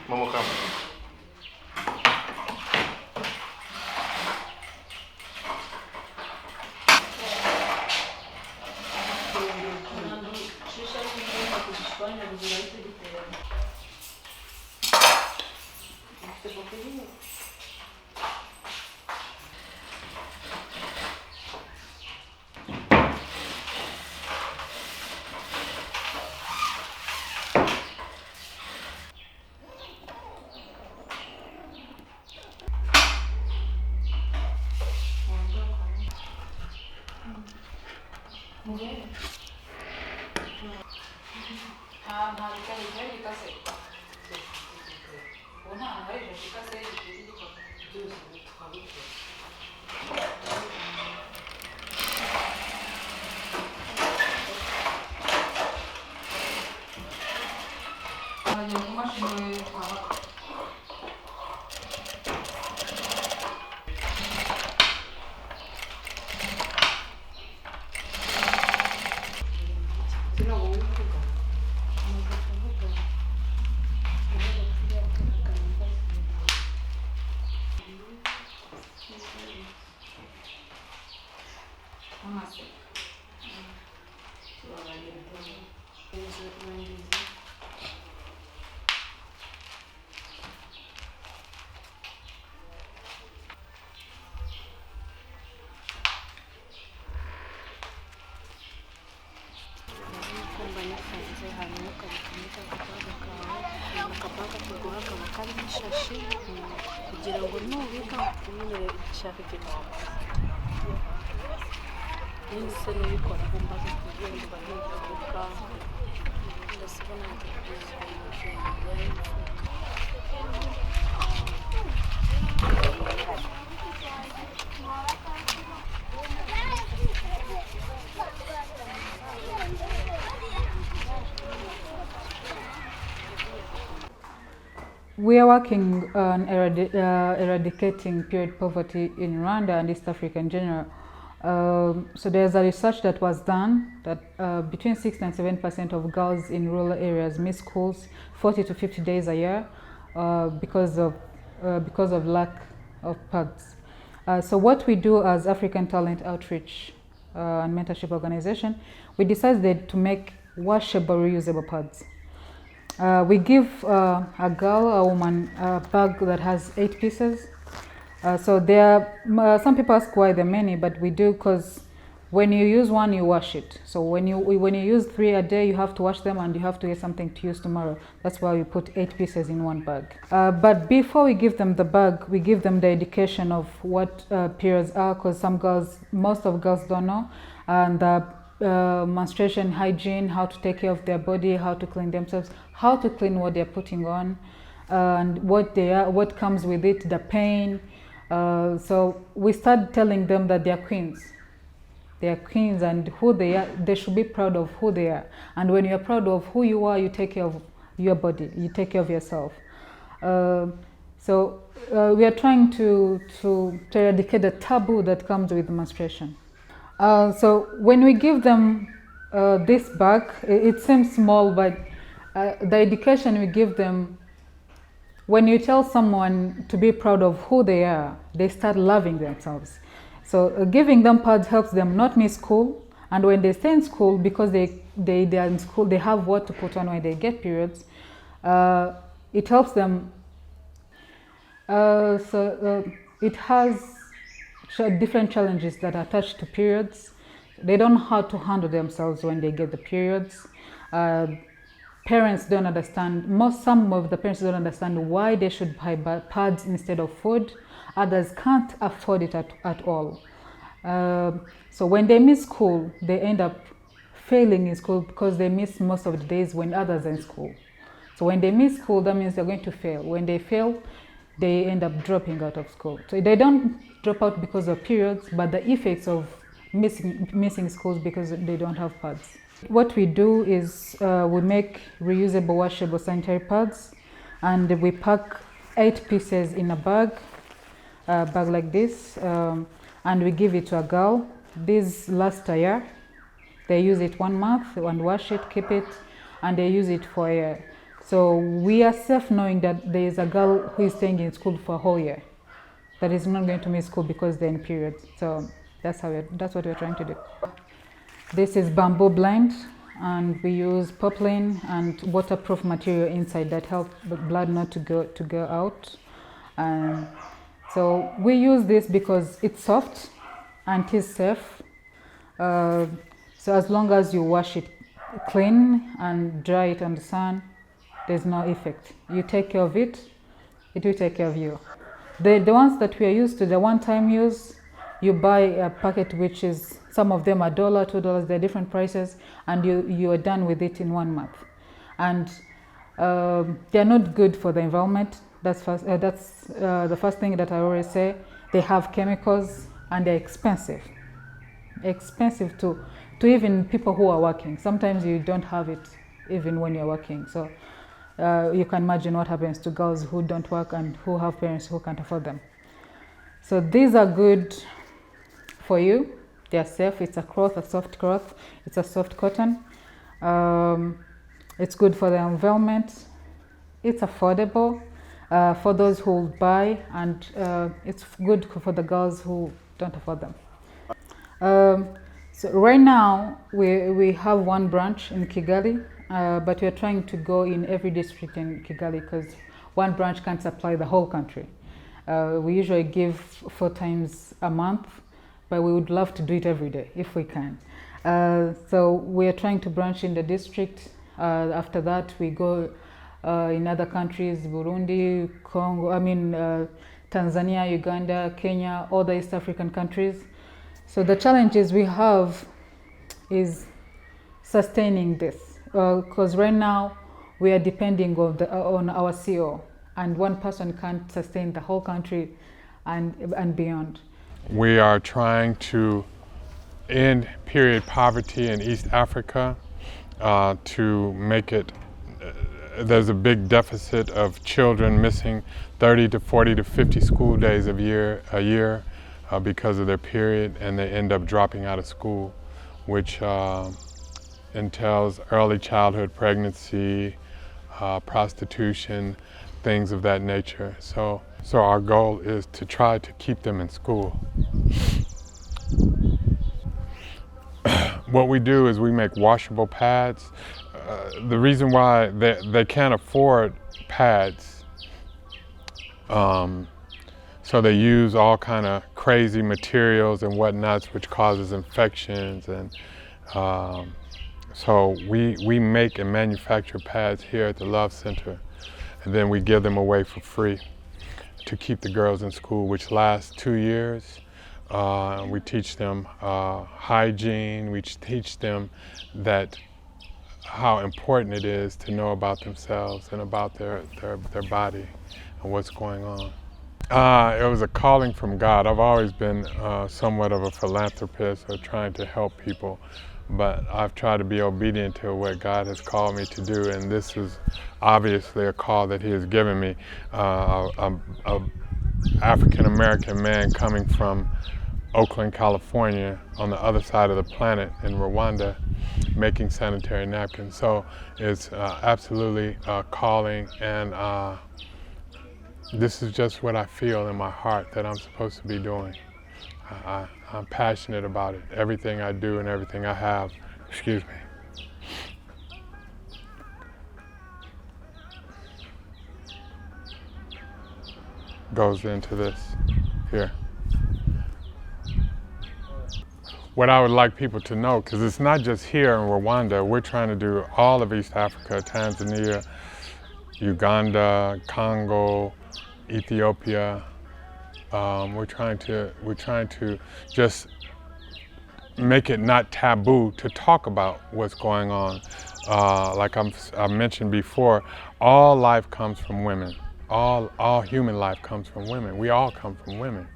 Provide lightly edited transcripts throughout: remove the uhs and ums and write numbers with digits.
Mamuka. kugira ngo nubika nyine ishaka ikintu nyine se n'ubikora mbaze kugenda ntugaruka ndasibona We are working on eradicating period poverty in Rwanda and East Africa in general. So there's a research that was done that between 6 and 7% of girls in rural areas miss schools 40 to 50 days a year because of lack of pads. So what we do as African Talent Outreach and Mentorship Organization, we decided to make washable, reusable pads. We give a girl, a woman, a bag that has 8 pieces. So there are, some people ask why there are many, but we do because when you use one, you wash it. So when you use 3 a day, you have to wash them and you have to get something to use tomorrow. That's why we put 8 pieces in one bag. But before we give them the bag, we give them the education of what periods are, because most of girls don't know, and menstruation hygiene, how to take care of their body, how to clean themselves, how to clean what they're putting on, and what comes with it, the pain. So we started telling them that they are queens. They are queens, and who they are, they should be proud of who they are. And when you're proud of who you are, you take care of your body, you take care of yourself. So we are trying to eradicate the taboo that comes with menstruation. So when we give them this bag, it seems small, but the education we give them, when you tell someone to be proud of who they are, they start loving themselves. So giving them pads helps them not miss school, and when they stay in school, because they are in school, they have what to put on when they get periods. It helps them. It has different challenges that are attached to periods. They don't know how to handle themselves when they get the periods. Parents don't understand. Some of the parents don't understand why they should buy pads instead of food. Others can't afford it at all. So when they miss school, they end up failing in school because they miss most of the days when others are in school. So when they miss school, that means they're going to fail. When they fail, they end up dropping out of school. So they don't drop out because of periods, but the effects of missing schools because they don't have pads. What we do is we make reusable, washable sanitary pads, and we pack 8 pieces in a bag like this, and we give it to a girl. These last a year. They use it 1 month and wash it, keep it, and they use it for a year. So we are safe knowing that there is a girl who is staying in school for a whole year that is not going to miss school because they're in periods. So that's what we're trying to do. This is bamboo blend, and we use poplin and waterproof material inside that help the blood not to go out. So we use this because it's soft and it is safe. So as long as you wash it clean and dry it on the sun, there's no effect. You take care of it, it will take care of you. The ones that we are used to, the one-time use, you buy a packet which is, some of them are $1, $2, they're different prices, and you are done with it in 1 month. And they're not good for the environment. That's the first thing that I always say. They have chemicals and they're expensive. Expensive to even people who are working. Sometimes you don't have it even when you're working. So you can imagine what happens to girls who don't work and who have parents who can't afford them. So these are good for you. They are safe. It's a cloth, a soft cloth. It's a soft cotton. It's good for the environment. It's affordable for those who buy, and it's good for the girls who don't afford them. So right now we have 1 branch in Kigali, but we are trying to go in every district in Kigali because 1 branch can't supply the whole country. We usually give 4 times a month, but we would love to do it every day if we can. So we are trying to branch in the district. After that, we go in other countries, Burundi, Congo, Tanzania, Uganda, Kenya, all the East African countries. So the challenges we have is sustaining this, because right now we are depending on our CO, and 1 person can't sustain the whole country and beyond. We are trying to end period poverty in East Africa, to make it, there's a big deficit of children missing 30 to 40 to 50 school days a year. because of their period, and they end up dropping out of school, which entails early childhood pregnancy, prostitution, things of that nature. So our goal is to try to keep them in school. What we do is we make washable pads. The reason why they can't afford pads, so they use all kind of crazy materials and whatnots, which causes infections. And so we make and manufacture pads here at the Love Center, and then we give them away for free to keep the girls in school, which lasts 2 years. We teach them hygiene. We teach them how important it is to know about themselves and about their body and what's going on. It was a calling from God. I've always been somewhat of a philanthropist, or trying to help people, but I've tried to be obedient to what God has called me to do, and this is obviously a call that He has given me. A African-American man coming from Oakland, California, on the other side of the planet in Rwanda, making sanitary napkins. So it's absolutely a calling, and this is just what I feel in my heart that I'm supposed to be doing. I'm passionate about it. Everything I do and everything I have, excuse me. Goes into this here. What I would like people to know, because it's not just here in Rwanda, we're trying to do all of East Africa, Tanzania, Uganda, Congo, Ethiopia. We're trying to just make it not taboo to talk about what's going on. Like I mentioned before, all life comes from women. All human life comes from women. We all come from women,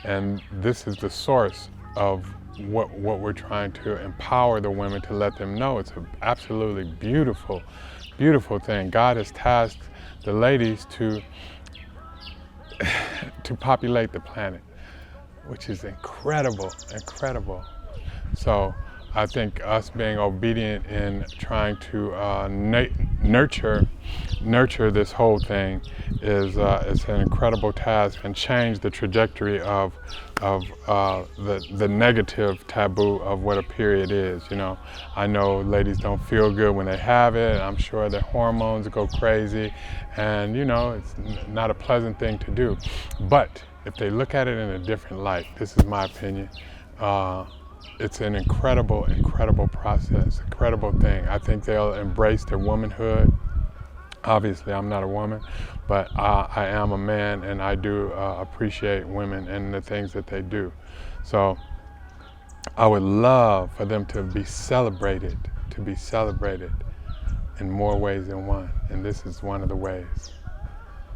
and this is the source of what we're trying to empower the women, to let them know it's an absolutely beautiful, beautiful thing. God has tasked the ladies to populate the planet, which is incredible, incredible. So I think us being obedient in trying to nurture this whole thing is an incredible task, and change the trajectory of the negative taboo of what a period is. You know, I know ladies don't feel good when they have it. I'm sure their hormones go crazy, and you know, it's not a pleasant thing to do. But if they look at it in a different light, this is my opinion, it's an incredible, incredible process, incredible thing. I think they'll embrace their womanhood. Obviously, I'm not a woman, but I am a man, and I do appreciate women and the things that they do. So I would love for them to be celebrated in more ways than one, and this is one of the ways.